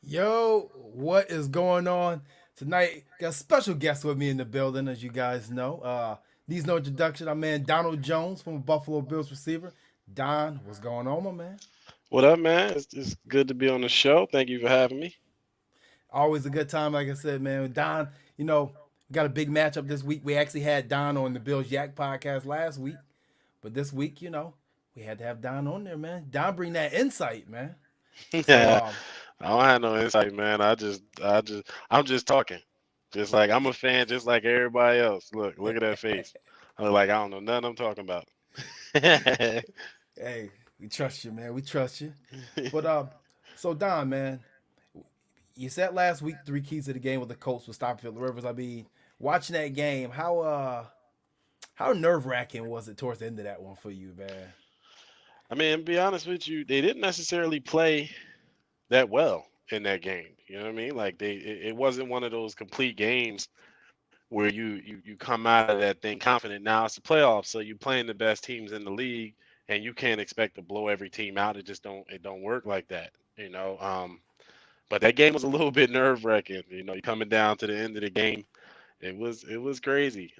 Yo, what is going on tonight? Got a special guest with me in the building, as you guys know. Needs no introduction. Our man Donald Jones from Buffalo Bills receiver. Don, what's going on, my man? What up, man? It's good to be on the show. Thank you for having me. Always a good time, like I said, man. Don, we got a big matchup this week. We actually had Don on the Bills Yak podcast last week, but this week, we had to have Don on there, man. Don bring that insight, man. So, Yeah, I don't have no insight, man. I'm just talking. Just like I'm a fan, just like everybody else. Look at that face. I look like I don't know nothing I'm talking about. hey, we trust you, man. We trust you. But so Don, man, you said last week three keys to the game with the Colts with stopping Phillip Rivers. I mean, watching that game, how nerve wracking was it towards the end of that one for you, man? I mean, to be honest with you, they didn't necessarily play that well in that game. You know what I mean? Like it wasn't one of those complete games where you come out of that thing confident. Now it's the playoffs, so you're playing the best teams in the league, and you can't expect to blow every team out. It don't work like that, you know. But that game was a little bit nerve wracking. You know, you coming down to the end of the game, it was crazy.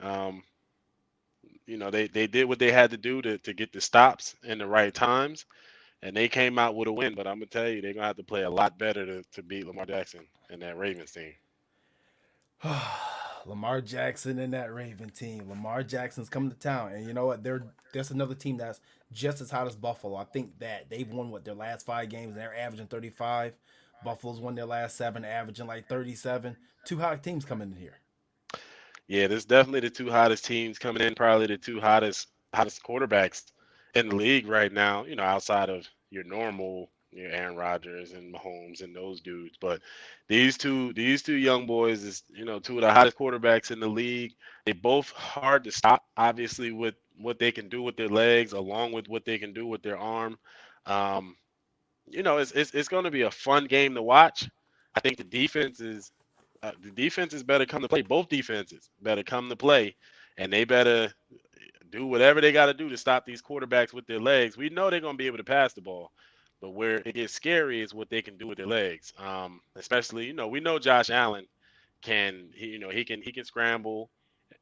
They did what they had to do to get the stops in the right times, and they came out with a win. But I'm gonna tell you, they're gonna have to play a lot better to beat Lamar Jackson and that Ravens team. Lamar Jackson and that Raven team. Lamar Jackson's coming to town, and you know what? There's another team that's just as hot as Buffalo. I think that they've won their last 5 games, and they're averaging 35. Buffalo's won their last 7, averaging like 37. Two hot teams coming in here. Yeah, there's definitely the two hottest teams coming in, probably the two hottest quarterbacks in the league right now, outside of your normal Aaron Rodgers and Mahomes and those dudes. But these two young boys is, two of the hottest quarterbacks in the league. They both hard to stop, obviously, with what they can do with their legs, along with what they can do with their arm. Um, it's going to be a fun game to watch. I think the defenses better come to play. Both defenses better come to play, and they better do whatever they got to do to stop these quarterbacks with their legs. We know they're going to be able to pass the ball, but where it gets scary is what they can do with their legs. Especially, we know Josh Allen he can scramble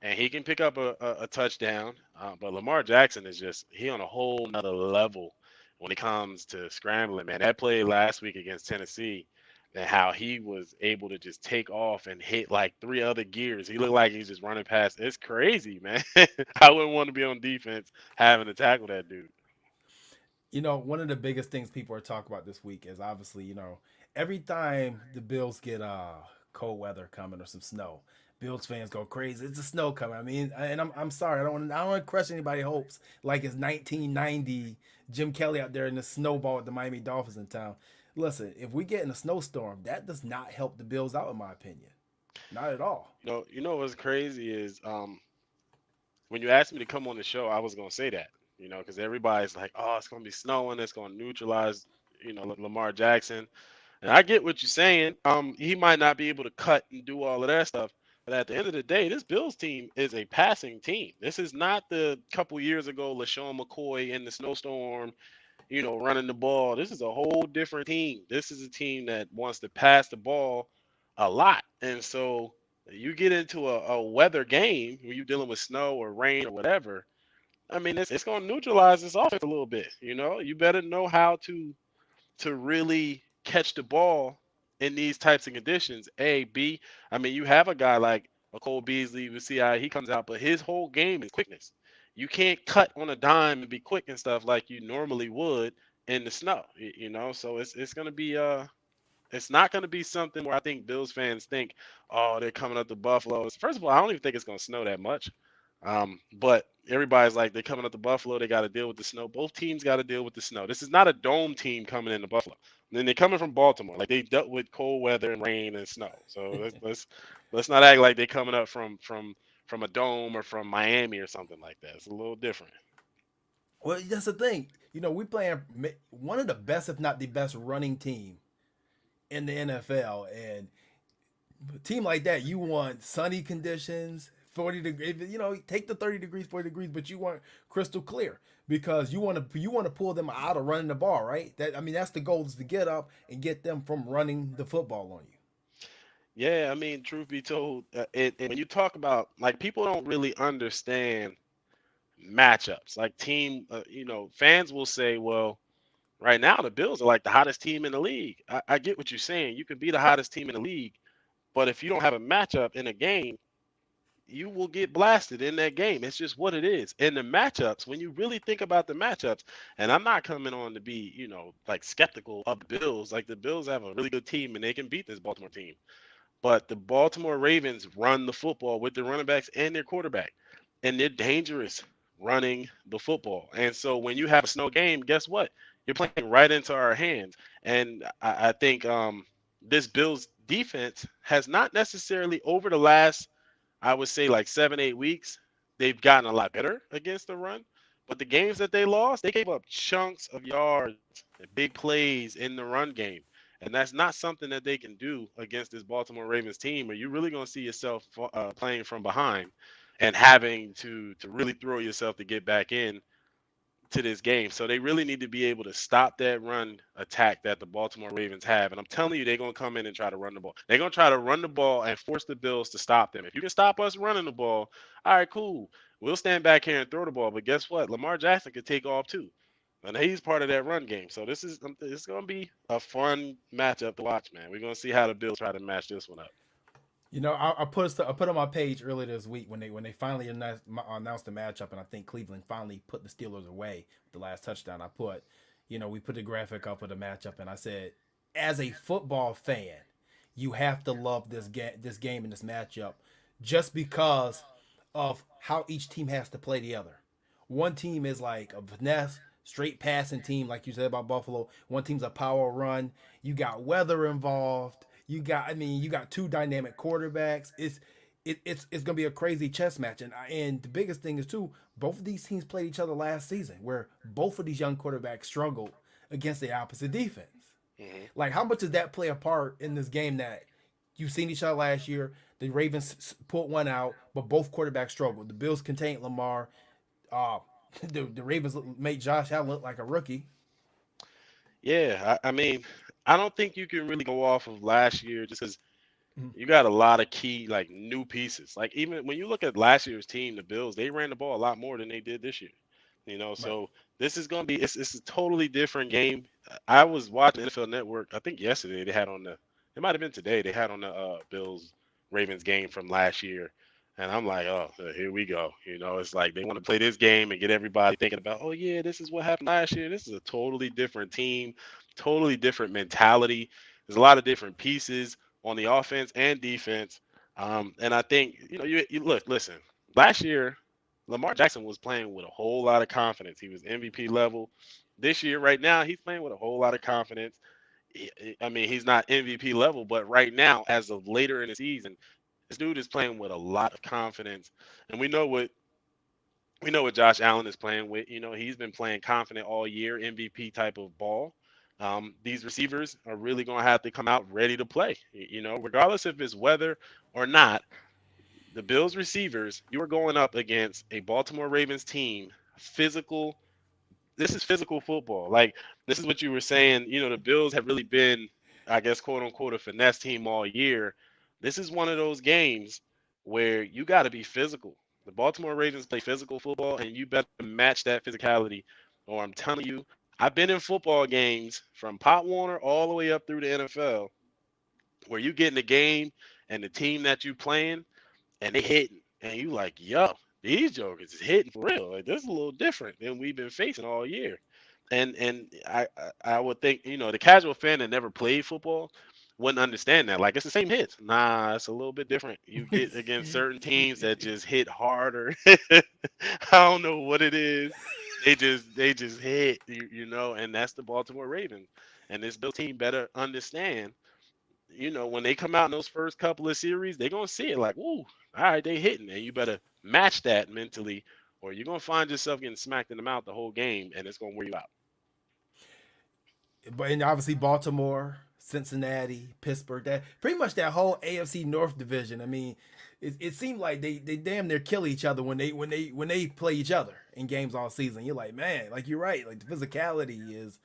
and he can pick up a touchdown. But Lamar Jackson is just he on a whole nother level when it comes to scrambling, man. That play last week against Tennessee and how he was able to just take off and hit like three other gears. He looked like he's just running past. It's crazy, man. I wouldn't want to be on defense having to tackle that dude. One of the biggest things people are talking about this week is obviously, every time the Bills get cold weather coming or some snow, Bills fans go crazy. It's the snow coming. I mean, and I'm sorry, I don't want to crush anybody's hopes like it's 1990 Jim Kelly out there in the snowball with the Miami Dolphins in town. Listen, if we get in a snowstorm, that does not help the Bills out, in my opinion. Not at all. What's crazy is when you asked me to come on the show, I was gonna say that, because everybody's like, "Oh, it's gonna be snowing. It's gonna neutralize, Lamar Jackson." And I get what you're saying. He might not be able to cut and do all of that stuff, but at the end of the day, this Bills team is a passing team. This is not the couple years ago LaShawn McCoy in the snowstorm, running the ball. This is a whole different team. This is a team that wants to pass the ball a lot, and so you get into a weather game where you're dealing with snow or rain or whatever. I mean, it's going to neutralize this offense a little bit. You better know how to really catch the ball in these types of conditions. A, B. I mean, you have a guy like a Cole Beasley. We see how he comes out, but his whole game is quickness. You can't cut on a dime and be quick and stuff like you normally would in the snow. So it's gonna be it's not going to be something where I think Bills fans think, oh, they're coming up to Buffalo. First of all, I don't even think it's going to snow that much. But everybody's like, they're coming up to Buffalo. They got to deal with the snow. Both teams got to deal with the snow. This is not a dome team coming into Buffalo. And then they're coming from Baltimore. Like they dealt with cold weather and rain and snow. So let's not act like they're coming up from a dome or from Miami or something like that. It's a little different. Well, that's the thing. We playing one of the best, if not the best, running team in the NFL, and a team like that, you want sunny conditions, 40 degrees. Take the 30 degrees, 40 degrees, but you want crystal clear. because you want to pull them out of running the ball, right? That I mean, that's the goal is to get up and get them from running the football on you. Yeah, I mean, truth be told, and when you talk about like people don't really understand matchups, like team, fans will say, well, right now the Bills are like the hottest team in the league. I get what you're saying. You could be the hottest team in the league, but if you don't have a matchup in a game, you will get blasted in that game. It's just what it is. And the matchups, when you really think about the matchups, and I'm not coming on to be, like skeptical of the Bills. Like the Bills have a really good team and they can beat this Baltimore team. But the Baltimore Ravens run the football with their running backs and their quarterback, and they're dangerous running the football. And so when you have a snow game, guess what? You're playing right into our hands. And I think this Bills defense has not necessarily over the last, I would say, like 7, 8 weeks, they've gotten a lot better against the run. But the games that they lost, they gave up chunks of yards and big plays in the run game. And that's not something that they can do against this Baltimore Ravens team, where you're really going to see yourself playing from behind and having to really throw yourself to get back in to this game. So they really need to be able to stop that run attack that the Baltimore Ravens have. And I'm telling you, they're going to come in and try to run the ball. They're going to try to run the ball and force the Bills to stop them. If you can stop us running the ball, all right, cool. We'll stand back here and throw the ball. But guess what? Lamar Jackson could take off too. And he's part of that run game. So this is going to be a fun matchup to watch, man. We're going to see how the Bills try to match this one up. I put on my page earlier this week when they finally announced the matchup, and I think Cleveland finally put the Steelers away with the last touchdown. We put the graphic up of the matchup, and I said, as a football fan, you have to love this game and this matchup, just because of how each team has to play the other. One team is like a finesse, straight passing team, like you said about Buffalo. One team's a power run. You got weather involved. You got two dynamic quarterbacks. It's gonna be a crazy chess match, and the biggest thing is too, both of these teams played each other last season, where both of these young quarterbacks struggled against the opposite defense. Hmm. Like, how much does that play a part in this game that you've seen each other last year? The Ravens put one out, but both quarterbacks struggled. The Bills contained Lamar. Uh, the Ravens made Josh Allen look like a rookie. Yeah, I mean, I don't think you can really go off of last year just because Mhm. you got a lot of key like new pieces. Like even when you look at last year's team, the Bills, they ran the ball a lot more than they did this year. Right. So this is gonna be it's a totally different game. I was watching NFL Network. I think yesterday they had on the. It might have been today. They had on the Bills Ravens game from last year, and I'm like, oh, here we go. It's like they want to play this game and get everybody thinking about, oh yeah, this is what happened last year. This is a totally different team, totally different mentality. There's a lot of different pieces on the offense and defense. And I think you look, listen. Last year, Lamar Jackson was playing with a whole lot of confidence. He was MVP level. This year, right now, he's playing with a whole lot of confidence. I mean, he's not MVP level, but right now, as of later in the season, this dude is playing with a lot of confidence. And we know what Josh Allen is playing with. He's been playing confident all year, MVP type of ball. These receivers are really going to have to come out ready to play. Regardless if it's weather or not, the Bills receivers, you are going up against a Baltimore Ravens team, physical. This is physical football. Like this is what you were saying. The Bills have really been, I guess, quote unquote, a finesse team all year. This is one of those games where you got to be physical. The Baltimore Ravens play physical football, and you better match that physicality. Or I'm telling you, I've been in football games from Pop Warner all the way up through the NFL, where you get in the game and the team that you playing and they hitting, and you like, yo, these jokers is hitting for real. Like this is a little different than we've been facing all year. And I would think the casual fan that never played football wouldn't understand that. Like it's the same hits. Nah, it's a little bit different. You get against certain teams that just hit harder. I don't know what it is. They just hit, and that's the Baltimore Ravens. And this Bill team better understand when they come out in those first couple of series, they're gonna see it like, ooh, all right, they hitting, and you better match that mentally, or you're gonna find yourself getting smacked in the mouth the whole game, and it's gonna wear you out. But and obviously Baltimore Cincinnati, Pittsburgh, that pretty much that whole AFC North division. I mean, it seemed like they damn near kill each other when they play each other in games all season. You're like, man, like you're right. Like the physicality is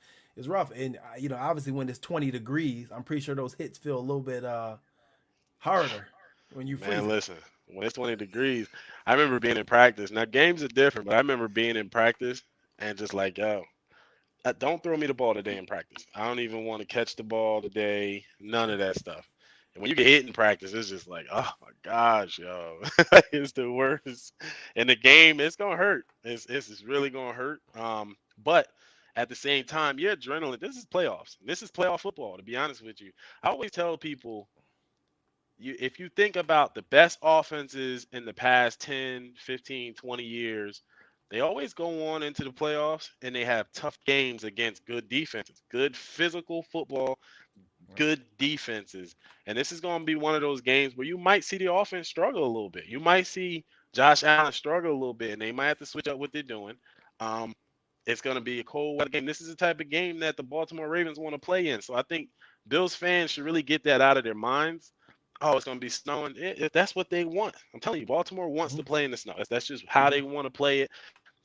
rough, and obviously when it's 20 degrees, I'm pretty sure those hits feel a little bit harder when you Man, freezing. listen, when it's 20 degrees, I remember being in practice. Now, games are different, but I remember being in practice and just like, yo, don't throw me the ball today in practice. I don't even want to catch the ball today. None of that stuff. And when you get hit in practice, it's just like, oh my gosh, yo, it's the worst. In the game, it's gonna hurt. It's really gonna hurt. But at the same time, your adrenaline. This is playoffs. This is playoff football. To be honest with you, I always tell people if you think about the best offenses in the past 10, 15, 20 years, they always go on into the playoffs and they have tough games against good defenses, good physical football, Right. good defenses. And this is going to be one of those games where you might see the offense struggle a little bit. You might see Josh Allen struggle a little bit and they might have to switch up what they're doing. Um, it's going to be a cold weather game. This is the type of game that the Baltimore Ravens want to play in. So I think Bills fans should really get that out of their minds. Oh, it's going to be snowing. If that's what they want, I'm telling you, Baltimore wants Mm-hmm. to play in the snow. That's just how Mm-hmm. they want to play it.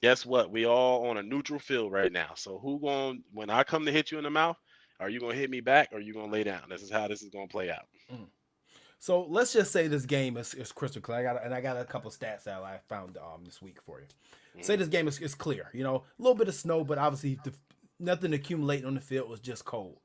Guess what? We all on a neutral field right now. So who going when I come to hit you in the mouth? Are you going to hit me back or are you going to lay down? This is how this is going to play out. Mm-hmm. So let's just say this game is crystal clear. I got a couple stats that I found this week for you. Say Hmm. this game is clear. A little bit of snow, but obviously nothing accumulating on the field was just cold.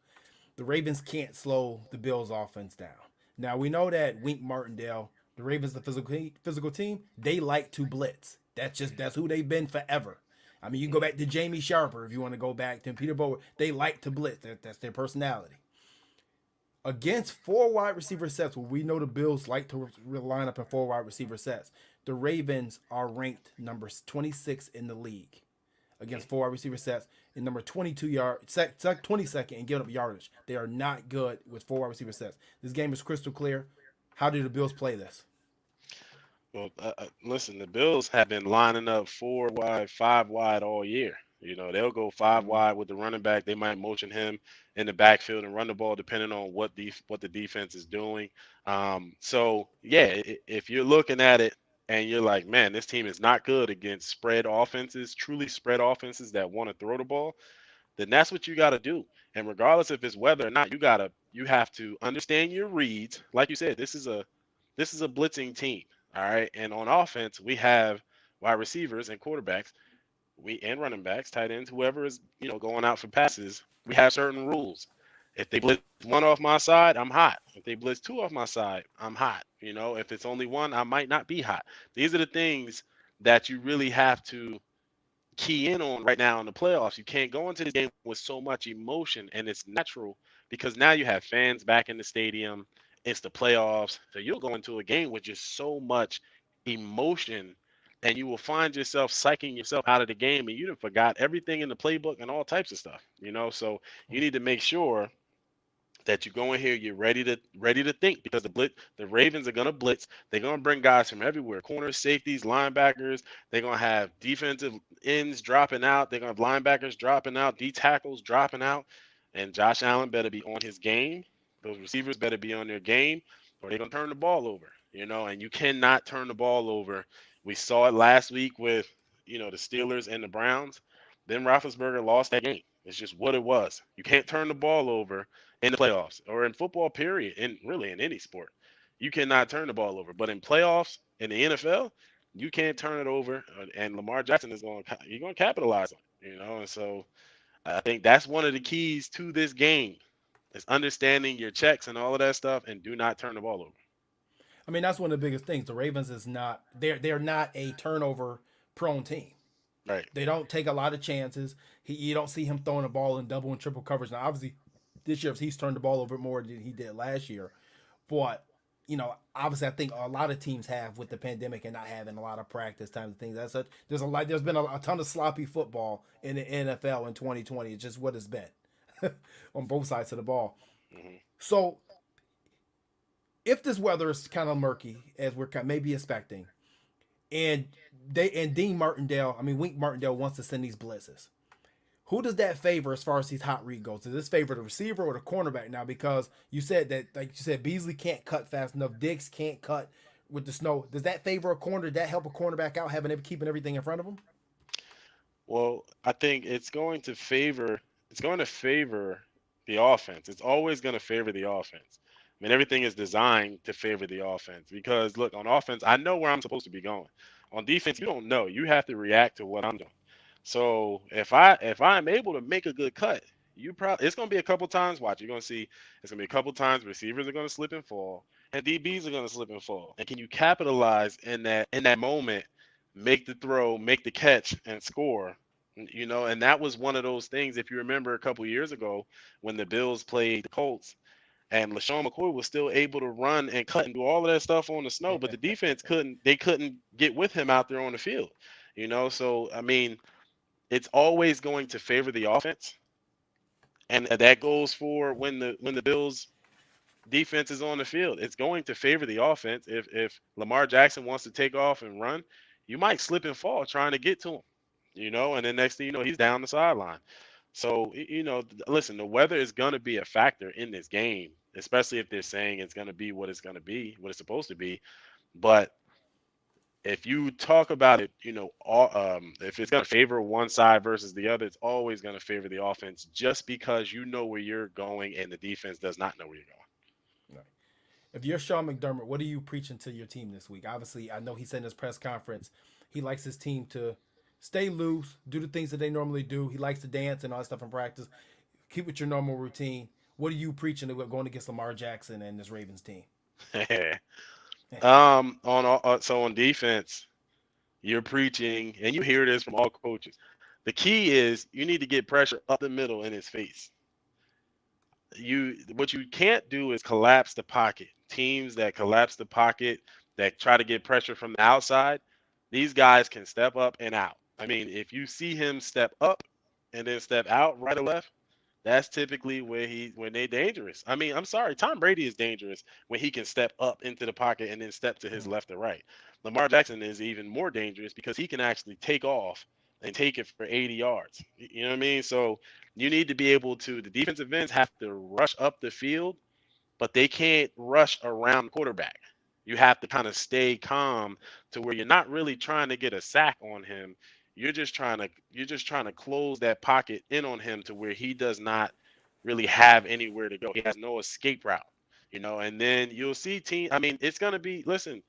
The Ravens can't slow the Bills' offense down. Now we know that Wink Martindale, the Ravens, the physical team, they like to blitz. That's who they've been forever. I mean, you can go back to Jamie Sharper if you want to go back to Peter Bower. They like to blitz. That's their personality. Against four wide receiver sets, where we know the Bills like to line up in four wide receiver sets, the Ravens are ranked number 26 in the league against four wide receiver sets and number 22nd and giving up yardage. They are not good with four wide receiver sets. This game is crystal clear. How do the Bills play this? Well, listen, the Bills have been lining up four wide, five wide all year. You know, they'll go five Mm-hmm. wide with the running back. They might motion him in the backfield and run the ball depending on what the defense is doing. So yeah, if you're looking at it and you're like, man, this team is not good against spread offenses, truly spread offenses that want to throw the ball, then that's what you got to do. And regardless if it's weather or not, you have to understand your reads. Like you said, this is a blitzing team. All right. And on offense, we have wide receivers and quarterbacks, we and running backs, tight ends, whoever is, going out for passes, we have certain rules. If they blitz one off my side, I'm hot. If they blitz two off my side, I'm hot. If it's only one, I might not be hot. These are the things that you really have to key in on right now in the playoffs. You can't go into this game with so much emotion, and it's natural because now you have fans back in the stadium. It's the playoffs, so you'll go into a game with just so much emotion, and you will find yourself psyching yourself out of the game, and you done forgot everything in the playbook and all types of stuff. So you need to make sure that you go in here, you're ready to think because the Ravens are gonna blitz. They're gonna bring guys from everywhere, corners, safeties, linebackers. They're gonna have defensive ends dropping out. They're gonna have linebackers dropping out, D tackles dropping out, and Josh Allen better be on his game. Those receivers better be on their game, or they're gonna turn the ball over. And you cannot turn the ball over. We saw it last week with the Steelers and the Browns. Then Roethlisberger lost that game. It's just what it was. You can't turn the ball over in the playoffs or in football, period, and really in any sport. You cannot turn the ball over. But in playoffs in the NFL, you can't turn it over. And Lamar Jackson is going to capitalize on it. And so I think that's one of the keys to this game is understanding your checks and all of that stuff and do not turn the ball over. I mean, that's one of the biggest things. The Ravens is not they're not a turnover prone team. Right. They don't take a lot of chances. You don't see him throwing the ball in double and triple coverage. Now, obviously, this year he's turned the ball over more than he did last year. But obviously, I think a lot of teams have with the pandemic and not having a lot of practice time and things. That's such. There's been a ton of sloppy football in the NFL in 2020. It's just what it's been on both sides of the ball. Hmm. So if this weather is kind of murky as we're maybe expecting, and Dean Martindale, I mean Wink Martindale wants to send these blitzes. Who does that favor as far as these hot read goes? Does this favor the receiver or the cornerback now? Because you said that, like you said, Beasley can't cut fast enough. Diggs can't cut with the snow. Does that favor a corner? Did that help a cornerback out, having keeping everything in front of him? Well, I think it's going to favor the offense. It's always going to favor the offense. I mean, everything is designed to favor the offense because look, on offense, I know where I'm supposed to be going. On defense, you don't know. You have to react to what I'm doing. So if I'm able to make a good cut, you probably it's going to be a couple times. Watch, you're going to see it's going to be a couple times receivers are going to slip and fall, and DBs are going to slip and fall. And can you capitalize in that moment, make the throw, make the catch, and score? And that was one of those things. If you remember a couple years ago when the Bills played the Colts, and LaShawn McCoy was still able to run and cut and do all of that stuff on the snow, but the defense couldn't. They couldn't get with him out there on the field. So I mean, it's always going to favor the offense, and that goes for when the Bills defense is on the field. It's going to favor the offense. If Lamar Jackson wants to take off and run, you might slip and fall trying to get to him. And then next thing you know, he's down the sideline. So listen, the weather is going to be a factor in this game, especially if they're saying it's going to be what it's going to be, what it's supposed to be. But if you talk about it, if it's going to favor one side versus the other, it's always going to favor the offense just because you know where you're going and the defense does not know where you're Right. If you're Sean McDermott, what are you preaching to your team this week? Obviously, I know he said in his press conference he likes his team to stay loose, do the things that they normally do. He likes to dance and all that stuff in practice. Keep with your normal routine. What are you preaching about going against Lamar Jackson and this Ravens team? going. On defense, you're preaching, and you hear this from all coaches. The key is you need to get pressure up the middle in his face. What you can't do is collapse the pocket. Teams that collapse the pocket, that try to get pressure from the outside, these guys can step up and out. I mean, if you see him step up and then step out right or left, that's typically when they're dangerous. I mean, I'm sorry, Tom Brady is dangerous when he can step up into the pocket and then step to his left or right. Lamar Jackson is even more dangerous because he can actually take off and take it for 80 yards. You know what I mean? So you need to be able to. The defensive ends have to rush up the field, but they can't rush around the quarterback. You have to kind of stay calm to where you're not really trying to get a sack on him. You're just trying to close that pocket in on him to where he does not really have anywhere to go. He has no escape route. And then you'll see team. I mean, it's gonna be. Listen,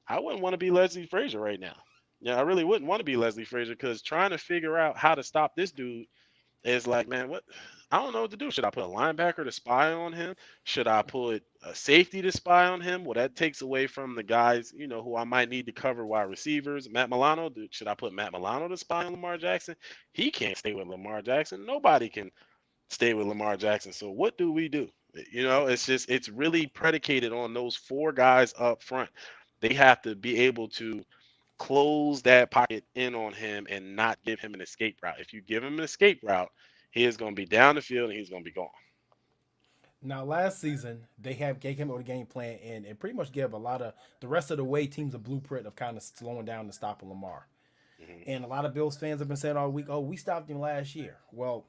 I wouldn't want to be Leslie Frazier right now. Yeah, I really wouldn't want to be Leslie Frazier because trying to figure out how to stop this dude is like, man, what? I don't know what to do. Should I put a linebacker to spy on him? Should I put a safety to spy on him? Well, that takes away from the guys, who I might need to cover wide receivers. Matt Milano, should I put Matt Milano to spy on Lamar Jackson? He can't stay with Lamar Jackson. Nobody can stay with Lamar Jackson. So what do we do? It's really predicated on those four guys up front. They have to be able to close that pocket in on him and not give him an escape route. If you give him an escape route, he is going to be down the field and he's going to be gone. Now, last season they came up with a game plan and pretty much gave a lot of the rest of the way teams a blueprint of kind of slowing down and stopping Lamar. Hmm. And a lot of Bills fans have been saying all week, "Oh, we stopped him last year." Well,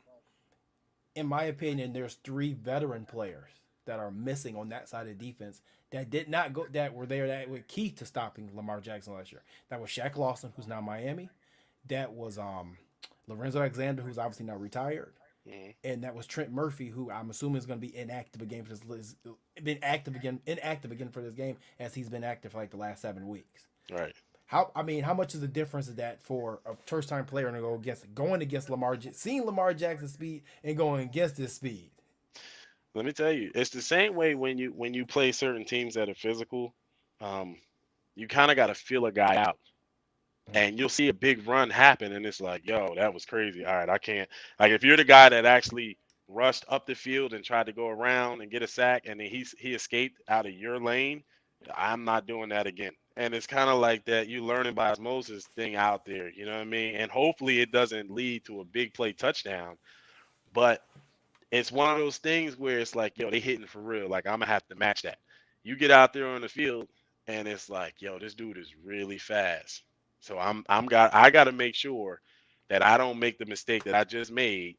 in my opinion, there's three veteran players that are missing on that side of the defense that did not go that were there that were key to stopping Lamar Jackson last year. That was Shaq Lawson, who's now Miami. That was Lorenzo Alexander, who's obviously now retired, Hmm. and that was Trent Murphy, who I'm assuming is going to be inactive again for this. Been inactive again for this game as he's been active for like the last 7 weeks. Right. How much is the difference is that for a first time player to going against seeing Lamar Jackson's speed and going against his speed? Let me tell you, it's the same way when you play certain teams that are physical. Um, you kind of got to feel a guy out, and you'll see a big run happen, and it's like, yo, that was crazy. All right, I can't. Like if you're the guy that actually rushed up the field and tried to go around and get a sack, and then he escaped out of your lane, I'm not doing that again. And it's kind of like that you learning by osmosis thing out there, you know what I mean? And hopefully it doesn't lead to a big play touchdown, but it's one of those things where it's like, yo, they hitting for real. Like I'm gonna have to match that. You get out there on the field, and it's like, yo, this dude is really fast. So I got to make sure that I don't make the mistake that I just made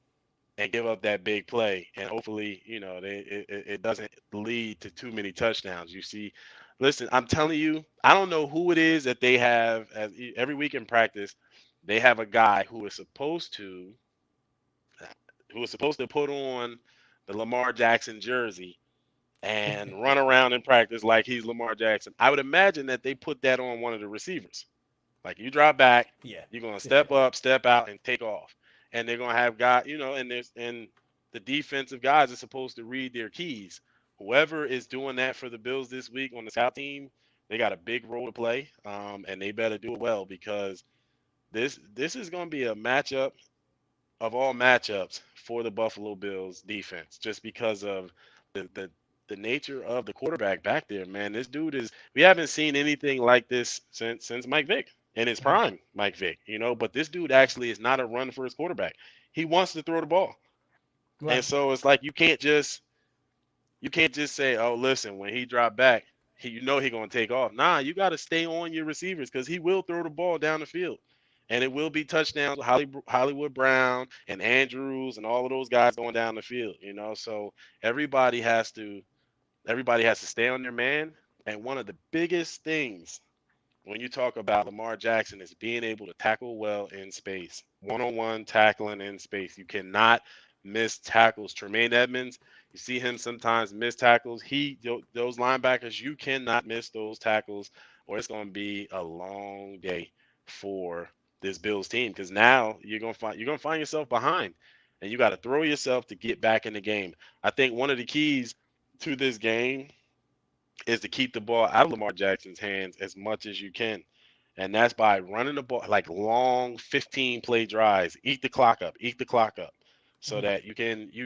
and give up that big play. And hopefully, it doesn't lead to too many touchdowns. You see, listen, I'm telling you, I don't know who it is that they have every week in practice. They have a guy who is supposed to put on the Lamar Jackson jersey and run around in practice like he's Lamar Jackson. I would imagine that they put that on one of the receivers. Like you drop back, Yeah. you're gonna step up, step out, and take off. And they're gonna have guys, and the defensive guys are supposed to read their keys. Whoever is doing that for the Bills this week on the scout team, they got a big role to play, and they better do it well because this is gonna be a matchup of all matchups for the Buffalo Bills defense, just because of the the the nature of the quarterback back there, man. This dude is we haven't seen anything like this since Mike Vick in his Mhm. prime, Mike Vick, but this dude actually is not a run first quarterback. He wants to throw the ball. And Right. so it's like you can't just say, "Oh, listen, when he dropped back, he gonna take off." Nah, you got to stay on your receivers because he will throw the ball down the field, and it will be touchdowns with Hollywood Brown and Andrews and all of those guys going down the field. So everybody has to everybody has to stay on their man. And one of the biggest things when you talk about Lamar Jackson is being able to tackle well in space, one-on-one tackling in space. You cannot miss tackles. Tremaine Edmonds, you see him sometimes miss tackles. Those linebackers, you cannot miss those tackles, or it's going to be a long day for this Bills team because now you're gonna find yourself behind, and you got to throw yourself to get back in the game. I think one of the keys to this game is to keep the ball out of Lamar Jackson's hands as much as you can. And that's by running the ball like long 15 play drives. Eat the clock up so Mhm. that you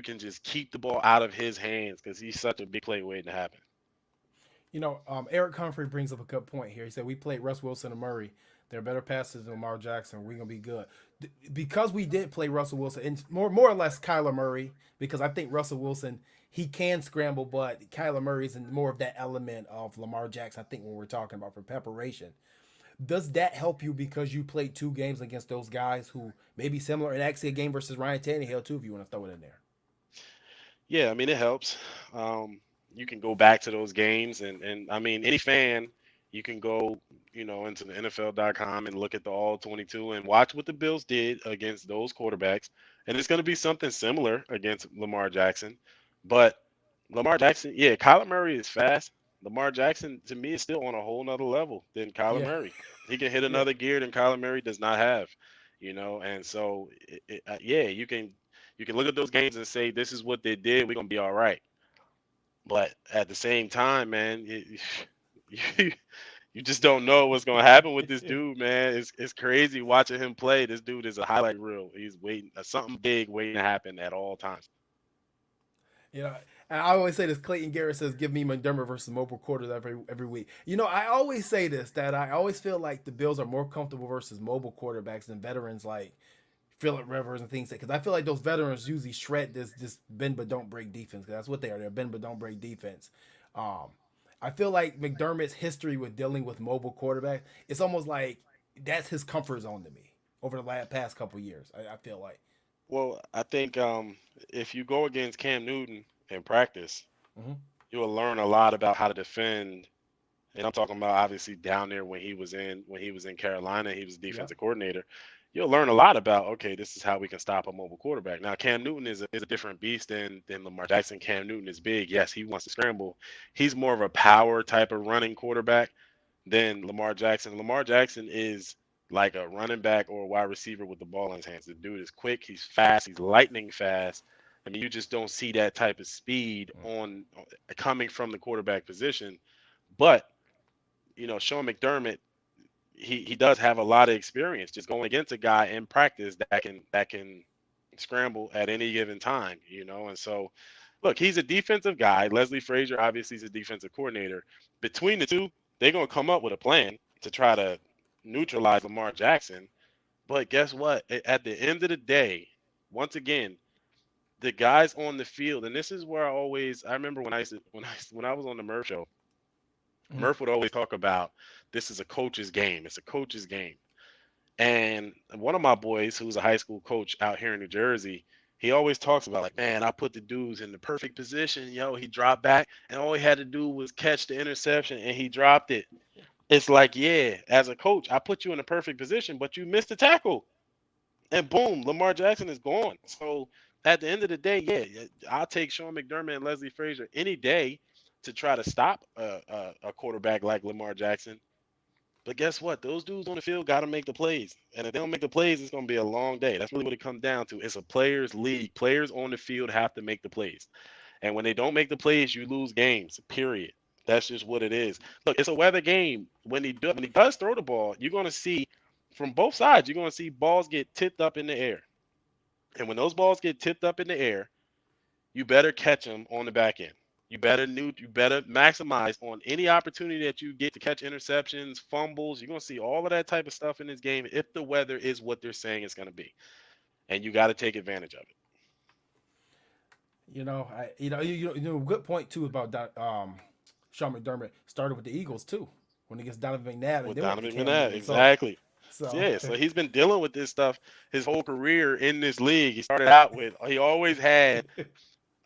can just keep the ball out of his hands because he's such a big play waiting to happen. Eric Humphrey brings up a good point here. He said we played Russ Wilson and Murray. They're better passers than Lamar Jackson. We're gonna be good because we did play Russell Wilson and more or less Kyler Murray. Because I think Russell Wilson he can scramble, but Kyler Murray is in more of that element of Lamar Jackson. I think when we're talking about for preparation, does that help you because you played two games against those guys who may be similar, and actually a game versus Ryan Tannehill too, if you want to throw it in there. Yeah, I mean it helps. Um, you can go back to those games, and I mean any fan, you can go, into the NFL.com and look at the All 22 and watch what the Bills did against those quarterbacks, and it's going to be something similar against Lamar Jackson, but Lamar Jackson, yeah, Kyler Murray is fast. Lamar Jackson to me is still on a whole nother level than Kyler Yeah, Murray. He can hit yeah. another gear than Kyler Murray does not have, and so yeah, you can look at those games and say this is what they did. We're gonna be all right. But at the same time, man, you, you just don't know what's gonna happen with this dude, man. It's crazy watching him play. This dude is a highlight reel. He's waiting something big waiting to happen at all times. You know, and I always say this. Clayton Garrett says, "Give me Montgomery versus mobile quarters every week." I always say this that I always feel like the Bills are more comfortable versus mobile quarterbacks than veterans like Philip Rivers and things like. Because I feel like those veterans usually shred this bend but don't break defense. Because that's what they are. They're bend but don't break defense. Um, I feel like McDermott's history with dealing with mobile quarterbacks, it's almost like that's his comfort zone to me over the past couple years. I feel like. Well, I think if you go against Cam Newton in practice, Hmm. you'll learn a lot about how to defend. And I'm talking about obviously down there when he was in Carolina, he was Yep. defensive coordinator. You'll learn a lot about, okay, this is how we can stop a mobile quarterback. Now Cam Newton is a different beast than Lamar Jackson. Cam Newton is big. Yes, he wants to scramble. He's more of a power type of running quarterback than Lamar Jackson. Lamar Jackson is like a running back or a wide receiver with the ball in his hands. The dude is quick, he's fast, he's lightning fast. I mean, you just don't see that type of speed on coming from the quarterback position. But Sean McDermott, he does have a lot of experience just going against a guy in practice that can scramble at any given time, And so, look, he's a defensive guy. Leslie Frazier obviously is a defensive coordinator. Between the two, they're gonna come up with a plan to try to neutralize Lamar Jackson. But guess what? At the end of the day, once again, the guys on the field, and this is where I remember when I used to, when I was on the Murph show. Mhm. Murph would always talk about this is a coach's game. It's a coach's game. And one of my boys, who's a high school coach out here in New Jersey, he always talks about like, man, I put the dudes in the perfect position. Yo, he dropped back, and all he had to do was catch the interception, and he dropped it. It's like, yeah, as a coach, I put you in a perfect position, but you missed the tackle, and boom, Lamar Jackson is gone. So at the end of the day, yeah, I'll take Sean McDermott and Leslie Frazier any day to try to stop a quarterback like Lamar Jackson. But guess what? Those dudes on the field got to make the plays. And if they don't make the plays, it's going to be a long day. That's really what it comes down to. It's a players' league. Players on the field have to make the plays. And when they don't make the plays, you lose games, period. That's just what it is. Look, it's a weather game. When he does throw the ball, you're going to see from both sides, you're going to see balls get tipped up in the air. And when those balls get tipped up in the air, you better catch them on the back end. You better maximize on any opportunity that you get to catch interceptions, fumbles. You're gonna see all of that type of stuff in this game if the weather is what they're saying it's gonna be, and you got to take advantage of it. Good point too about that. Sean McDermott started with the Eagles too when he gets Donovan McNabb, and With then went to Donovan Cam McNabb, Newton. So, exactly. so Yeah, so he's been dealing with this stuff his whole career in this league. He started out with he always had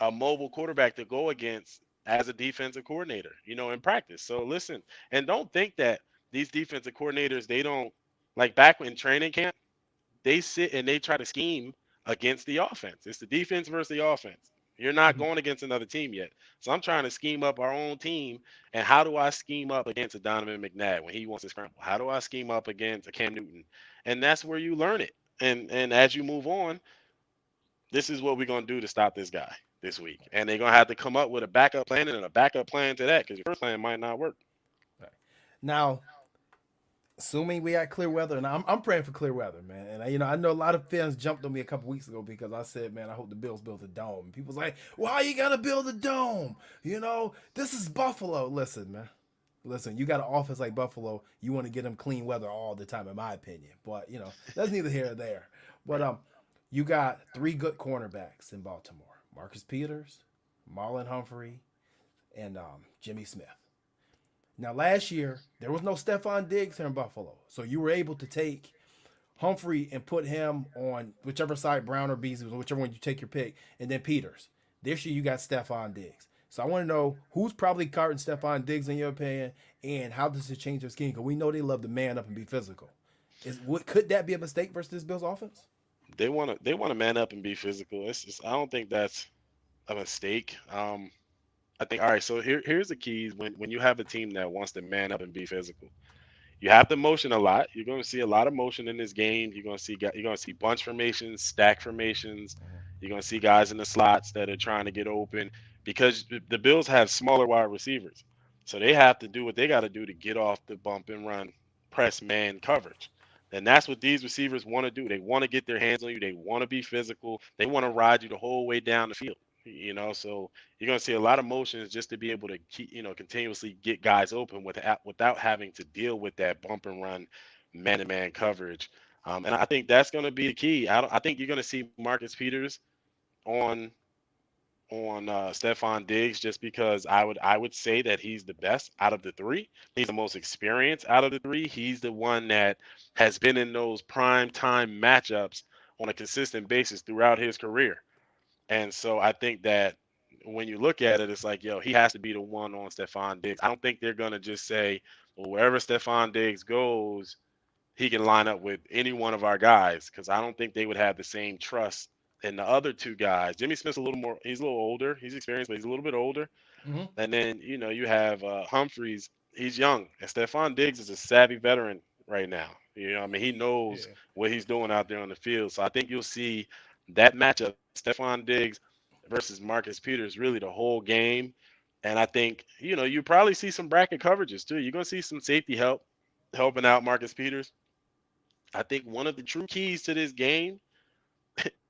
a mobile quarterback to go against as a defensive coordinator, in practice. So listen, and don't think that these defensive coordinators they don't like back in training camp they sit and they try to scheme against the offense. It's the defense versus the offense. You're not going against another team yet. So I'm trying to scheme up our own team. And how do I scheme up against a Donovan McNabb when he wants to scramble? How do I scheme up against a Cam Newton? And that's where you learn it. And as you move on, this is what we're gonna do to stop this guy this week. And they're gonna have to come up with a backup plan and a backup plan to that because your first plan might not work. right. Now, assuming we had clear weather, and I'm praying for clear weather, man. And I know a lot of fans jumped on me a couple weeks ago because I said, man, I hope the Bills build a dome. People's like, why are you gonna build a dome? This is Buffalo. Listen, man. Listen, you got an offense like Buffalo, you want to get them clean weather all the time, in my opinion. But that's neither here nor there. But Right. you got three good cornerbacks in Baltimore: Marcus Peters, Marlon Humphrey, and Jimmy Smith. Now, last year, there was no Stephon Diggs here in Buffalo. So you were able to take Humphrey and put him on whichever side, Brown or Beasley, whichever one you take your pick, and then Peters. This year, you got Stephon Diggs. So I want to know who's probably carting Stephon Diggs in your opinion, and how does it change their scheme? Because we know they love to man up and be physical. Could that be a mistake versus this Bills offense? They want to man up and be physical. I don't think that's a mistake. I think all right. So here's the keys when you have a team that wants to man up and be physical. You have to motion a lot. You're going to see a lot of motion in this game. You're going to see bunch formations, stack formations. You're going to see guys in the slots that are trying to get open because the Bills have smaller wide receivers. So they have to do what they got to do to get off the bump and run press man coverage. And that's what these receivers want to do. They want to get their hands on you. They want to be physical. They want to ride you the whole way down the field. So you're going to see a lot of motions just to be able to keep, continuously get guys open without having to deal with that bump and run man-to-man coverage. And I think that's going to be the key. I think you're going to see Marcus Peters on Stephon Diggs just because I would say that he's the best out of the three. He's the most experienced out of the three. He's the one that has been in those prime time matchups on a consistent basis throughout his career. And so I think that when you look at it, it's like, yo, he has to be the one on Stephon Diggs. I don't think they're gonna just say, well, wherever Stephon Diggs goes, he can line up with any one of our guys, because I don't think they would have the same trust in the other two guys. Jimmy Smith's a little more, he's a little older, he's experienced, but he's a little bit older. Mm-hmm. And then, you have Humphreys. He's young. And Stephon Diggs is a savvy veteran right now. I mean, he knows Yeah. what he's doing out there on the field. So I think you'll see that matchup, Stephon Diggs versus Marcus Peters, really the whole game. And I think, you probably see some bracket coverages too. You're going to see some safety help helping out Marcus Peters. I think one of the true keys to this game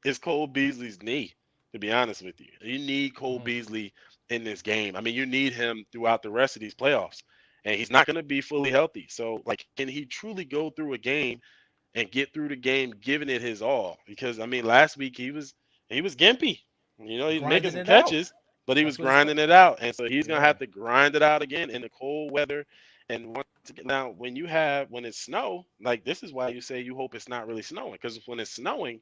is Cole Beasley's knee, to be honest with you. You need Cole Mm-hmm. Beasley in this game. I mean, you need him throughout the rest of these playoffs. And he's not going to be fully healthy. So, like, can he truly go through a game and get through the game giving it his all? Because I mean, last week he was gimpy. He's making Grinding some it out. catches, but he That's was what it's called. grinding it out. And so he's going to Yeah. have to grind it out again in the cold weather. And once again, now when it's snow, like this is why you say you hope it's not really snowing, because when it's snowing,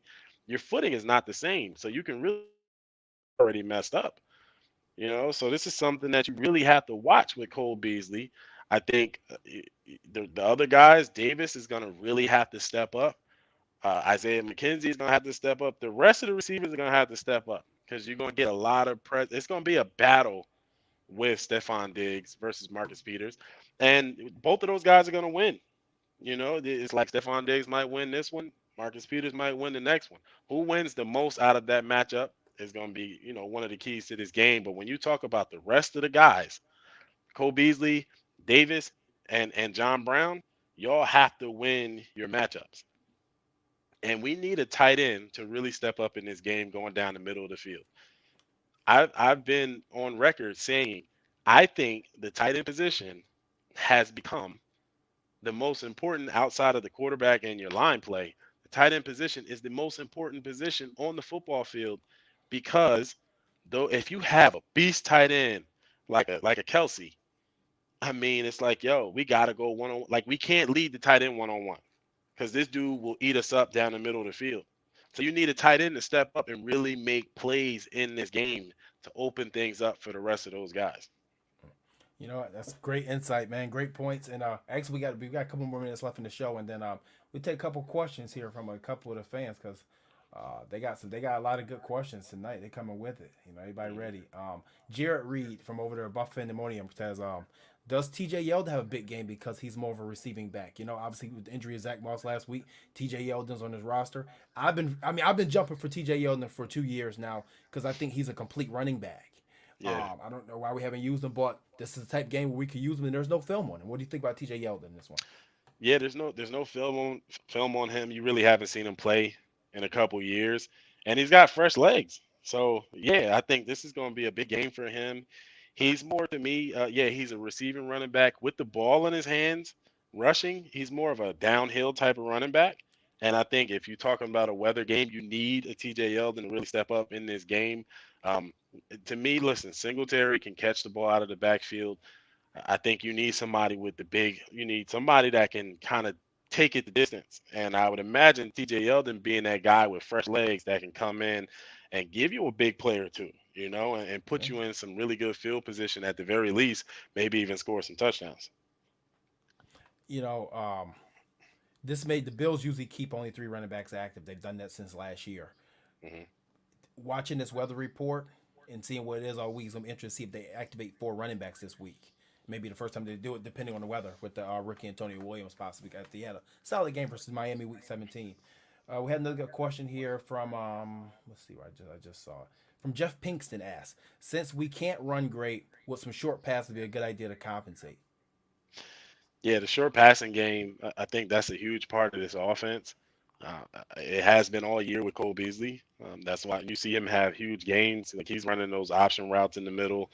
your footing is not the same. So you can really already messed up. So this is something that you really have to watch with Cole Beasley. I think the other guys, Davis is going to really have to step up. Isaiah McKenzie is going to have to step up. The rest of the receivers are going to have to step up because you're going to get a lot of press. It's going to be a battle with Stephon Diggs versus Marcus Peters, and both of those guys are going to win. It's like Stephon Diggs might win this one, Marcus Peters might win the next one. Who wins the most out of that matchup is going to be, one of the keys to this game. But when you talk about the rest of the guys, Cole Beasley, Davis, and John Brown, y'all have to win your matchups. And we need a tight end to really step up in this game going down the middle of the field. I've been on record saying I think the tight end position has become the most important outside of the quarterback and your line play. The tight end position is the most important position on the football field because though if you have a beast tight end like a Kelsey, I mean it's like yo, we gotta go one on like we can't lead the tight end one on one because this dude will eat us up down the middle of the field. So you need a tight end to step up and really make plays in this game to open things up for the rest of those guys. You know what? That's great insight, man. Great points. And actually, we got a couple more minutes left in the show, and then we take a couple questions here from a couple of the fans because they got a lot of good questions tonight. They coming with it. Everybody Mhm. ready. Jared Reed from over there, Buff Pandemonium says, does TJ Yeldon have a big game because he's more of a receiving back? Obviously with the injury of Zach Moss last week, TJ Yeldon's on his roster. I've been jumping for TJ Yeldon for 2 years now because I think he's a complete running back. Yeah. I don't know why we haven't used him, but this is the type of game where we could use him, and there's no film on him. What do you think about TJ Yeldon in this one? Yeah, there's no film on him. You really haven't seen him play in a couple years, and he's got fresh legs. So yeah, I think this is going to be a big game for him. He's more to me, yeah, he's a receiving running back with the ball in his hands, rushing. He's more of a downhill type of running back. And I think if you're talking about a weather game, you need a TJ Yeldon to really step up in this game. Um, to me, listen, Singletary can catch the ball out of the backfield. I think you need somebody with you need somebody that can kind of take it the distance. And I would imagine TJ Yeldon being that guy with fresh legs that can come in and give you a big play or two, and put Yeah. you in some really good field position at the very least, maybe even score some touchdowns. You know, this made the Bills usually keep only three running backs active. They've done that since last year. Hmm. Watching this weather report and seeing what it is all week, I'm interested to see if they activate four running backs this week. Maybe the first time they do it, depending on the weather, with the rookie Antonio Williams possibly. After he had a solid game versus Miami Week 17. We had another good question here from let's see what I just saw it. From Jeff Pinkston asks, since we can't run great, would some short passes be a good idea to compensate? Yeah, the short passing game, I think that's a huge part of this offense. It has been all year with Cole Beasley. That's why you see him have huge gains. Like he's running those option routes in the middle.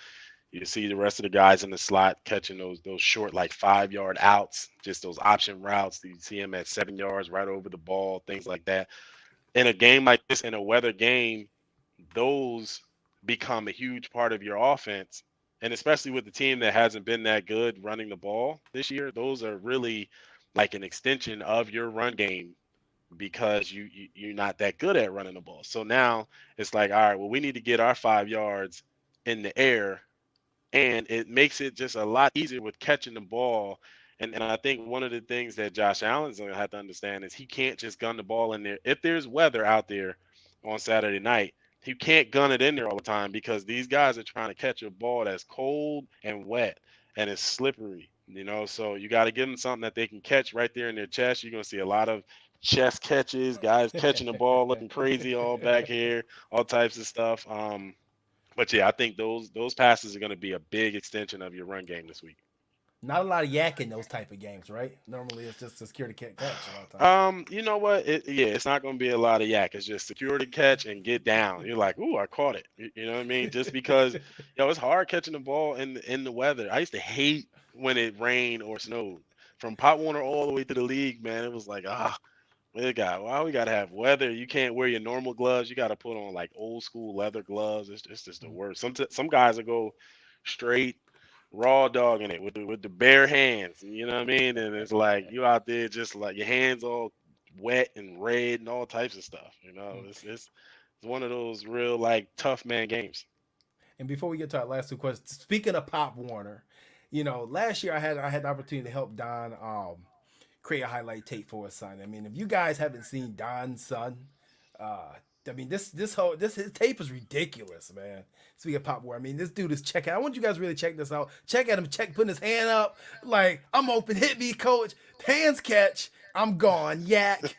You see the rest of the guys in the slot catching those short, like 5 yard outs, just those option routes. You see him at 7 yards right over the ball, things like that. In a game like this, in a weather game, those become a huge part of your offense. And especially with the team that hasn't been that good running the ball this year, those are really like an extension of your run game because you're not that good at running the ball. So now it's like, all right, well, we need to get our 5 yards in the air, and it makes it just a lot easier with catching the ball. And I think one of the things that Josh Allen's gonna have to understand is he can't just gun the ball in there. If there's weather out there on Saturday night, he can't gun it in there all the time because these guys are trying to catch a ball that's cold and wet and it's slippery. So you got to give them something that they can catch right there in their chest. You're gonna see a lot of chest catches, guys catching the ball, looking crazy all back here, all types of stuff. But yeah, I think those passes are going to be a big extension of your run game this week. Not a lot of yak in those type of games, right? Normally it's just a security catch a lot of times. You know what? Yeah, it's not going to be a lot of yak. It's just security catch and get down. You're like, ooh, I caught it. You know what I mean? Just because, it's hard catching the ball in the weather. I used to hate when it rained or snowed. From Pop Warner all the way to the league, man, it was like, why we gotta have weather? You can't wear your normal gloves. You got to put on like old school leather gloves. It's just the worst. Some guys will go straight raw dogging it with the bare hands. You know what I mean? And it's like you out there just like your hands all wet and red and all types of stuff. You know, it's one of those real like tough man games. And before we get to our last two questions, speaking of Pop Warner, last year I had the opportunity to help Don create a highlight tape for his son. I mean, if you guys haven't seen Don's son, uh, I mean this his tape is ridiculous, man. Speaking of Pop Warner, I mean this dude is checking. I want you guys really check this out. Check at him, putting his hand up like I'm open, hit me, coach. Hands catch, I'm gone, yak.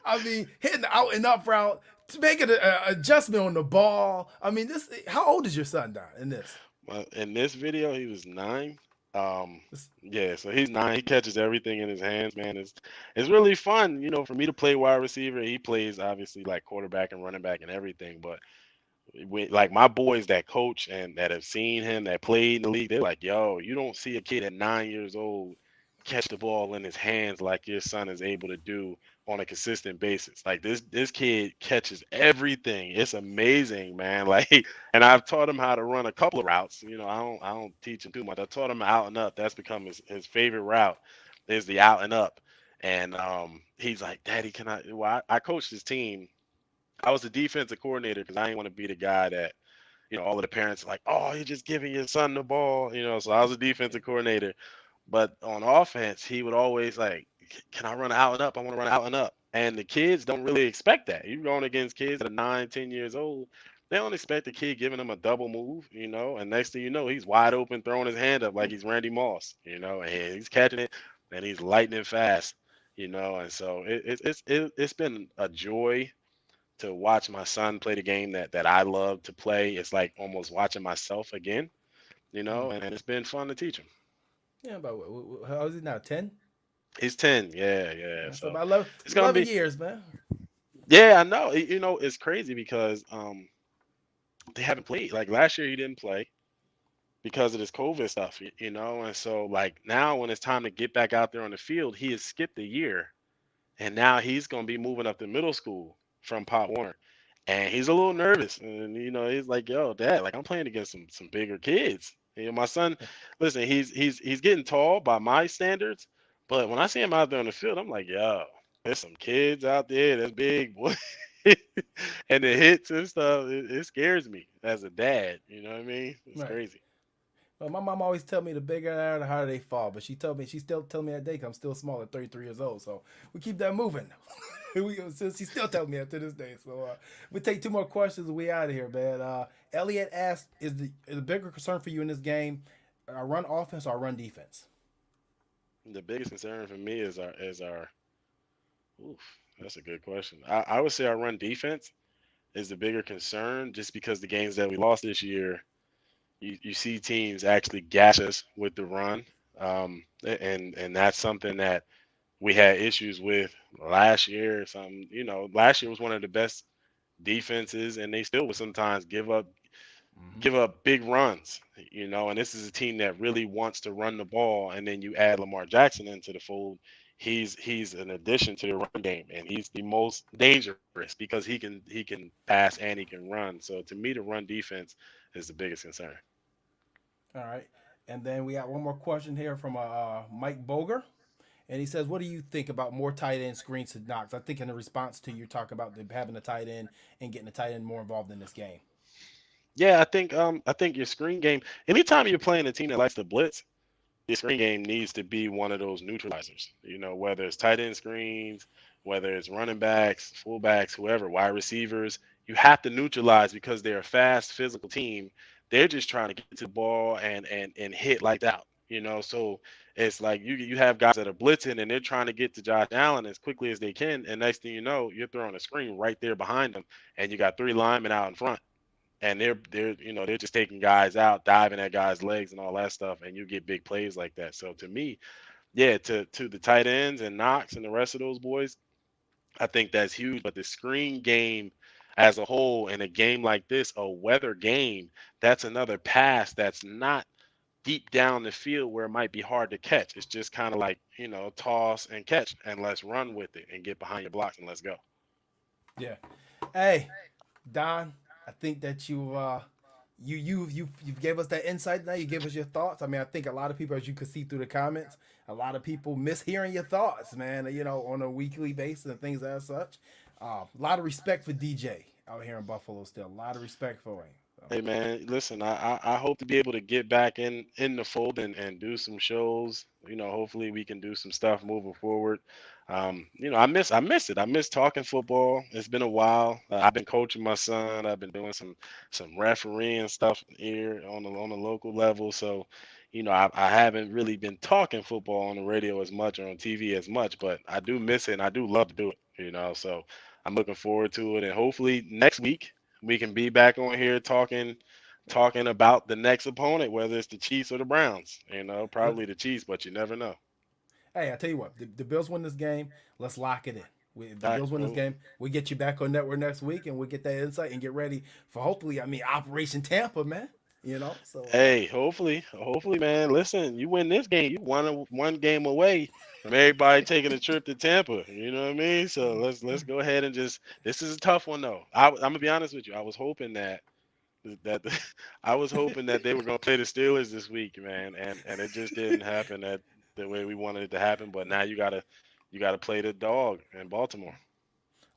I mean, hitting the out and up route, making an adjustment on the ball. I mean, this. How old is your son, Don? In this, Well, in this video, he was 9. this Yeah, so he's 9. He catches everything in his hands, man. It's really fun, for me to play wide receiver. He plays obviously like quarterback and running back and everything, but like my boys that coach and that have seen him that played in the league, they're like, yo, you don't see a kid at 9 years old catch the ball in his hands like your son is able to do on a consistent basis. Like this kid catches everything. It's amazing, man. Like, and I've taught him how to run a couple of routes. I don't teach him too much. I taught him out and up. That's become his favorite route is the out and up. And he's like, Daddy, can I? Well, I coached his team. I was the defensive coordinator because I didn't want to be the guy that, all of the parents are like, oh, you're just giving your son the ball, So I was a defensive coordinator. But on offense, he would always like, can I run out and up? I want to run out and up. And the kids don't really expect that. You're going against kids that are 9, 10 years old. They don't expect the kid giving them a double move. And next thing you know, he's wide open, throwing his hand up like he's Randy Moss, and he's catching it and he's lightning fast. And so it's been a joy to watch my son play the game that I love to play. It's like almost watching myself again, and it's been fun to teach him. yeah, about how is he now? 10. He's 10. Yeah, yeah. So So about 11, it's gonna 11 be. years, man. Yeah, I know. It's crazy because they haven't played. Like last year, he didn't play because of this COVID stuff. And so like now when it's time to get back out there on the field, he has skipped a year, and now he's gonna be moving up to middle school from Pop Warner. And he's a little nervous, and he's like, "Yo, Dad, like I'm playing against some bigger kids." My son, listen, he's getting tall by my standards, but when I see him out there on the field, I'm like, "Yo, there's some kids out there that's big, boy." And the hits and stuff, it scares me as a dad. You know what I mean? It's Right. crazy. Well, my mom always tell me the bigger they are, the harder they fall. But she still tell me that day 'cause I'm still small at 33 years old. So we keep that moving. She still tells me that to this day. So we take two more questions and we out of here, man. Elliot asked, is the bigger concern for you in this game a run offense or a run defense? The biggest concern for me is our. Oof, that's a good question. I would say our run defense is the bigger concern, just because the games that we lost this year, you see teams actually gash us with the run, and that's something that we had issues with last year. Last year was one of the best defenses, and they still would sometimes Mm-hmm. give up big runs. And this is a team that really wants to run the ball, and then you add Lamar Jackson into the fold. He's an addition to the run game, and he's the most dangerous because he can pass and he can run. So to me, the run defense is the biggest concern. All right. And then we got one more question here from Mike Boger. And he says, what do you think about more tight end screens to Knox? I think in the response to you talking about having a tight end and getting the tight end more involved in this game. Yeah, I think your screen game. Anytime you're playing a team that likes to blitz, your screen game needs to be one of those neutralizers. Whether it's tight end screens, whether it's running backs, fullbacks, whoever, wide receivers, you have to neutralize because they're a fast, physical team. They're just trying to get to the ball and hit like that. So it's like you have guys that are blitzing and they're trying to get to Josh Allen as quickly as they can, and next thing you know, you're throwing a screen right there behind them, and you got three linemen out in front, and they're just taking guys out, diving at guys' legs and all that stuff, and you get big plays like that. So to me, yeah, to the tight ends and Knox and the rest of those boys, I think that's huge. But the screen game as a whole in a game like this, a weather game, that's another pass that's not deep down the field where it might be hard to catch. It's just kind of like, toss and catch, and let's run with it and get behind your blocks and let's go. Yeah. Hey, Don, I think that You gave us that insight now. You gave us your thoughts. I mean, I think a lot of people, as you can see through the comments, a lot of people miss hearing your thoughts, man. On a weekly basis and things as such. A lot of respect for DJ out here in Buffalo. Still, a lot of respect for him. So, Hey man, listen, I hope to be able to get back in the fold and do some shows. Hopefully we can do some stuff moving forward. I miss it. I miss talking football. It's been a while. I've been coaching my son. I've been doing some refereeing stuff here on the local level. So, I haven't really been talking football on the radio as much or on TV as much, but I do miss it and I do love to do it. So I'm looking forward to it, and hopefully next week we can be back on here talking about the next opponent, whether it's the Chiefs or the Browns. let, Probably the Chiefs, but you never know. hey, I tell you what, the Bills win this game. Let's lock it in. If the All right, Bills win this cool. game, we get you back on network next week, and we get that insight and get ready for hopefully, I mean, Operation Tampa, man. Hey, hopefully, man. Listen, you win this game, you one game away from everybody taking a trip to Tampa. You know what I mean? So let's go ahead and just. This is a tough one though. I'm gonna be honest with you. I was hoping that I was hoping that they were gonna play the Steelers this week, man, and it just didn't happen that the way we wanted it to happen. But now you gotta play the dog in Baltimore.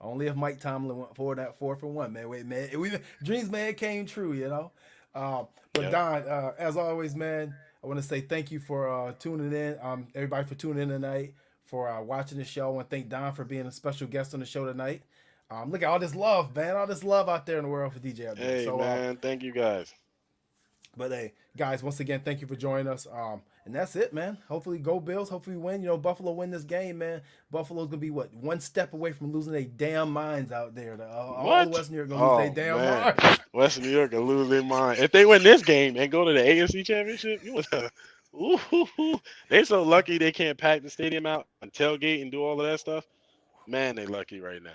Only if Mike Tomlin went for that 4-for-1, man. Wait, man, dreams, man, came true. But Yep. Don, as always, man, I want to say thank you for tuning in. Everybody for tuning in tonight, for watching the show. I want to thank Don for being a special guest on the show tonight. Look at all this love, man, all this love out there in the world for DJ out there. Hey, So, man. Thank you guys. but hey, guys, once again, thank you for joining us. And that's it, man. Hopefully, go Bills. Hopefully, we win. Buffalo win this game, man. Buffalo's gonna be what, one step away from losing their damn minds out there. All What? West New York gonna lose their Oh damn man, minds. Western New York will lose their mind if they win this game and go to the AFC Championship. You want to? Ooh, they so lucky they can't pack the stadium out and tailgate and do all of that stuff. Man, they lucky right now.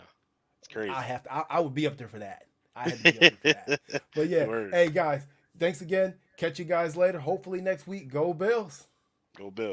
It's I crazy. have to. I would be up there for that. I had to be up there for that. But yeah, Word. hey guys, thanks again. Catch you guys later. Hopefully next week. Go Bills. Go Bills.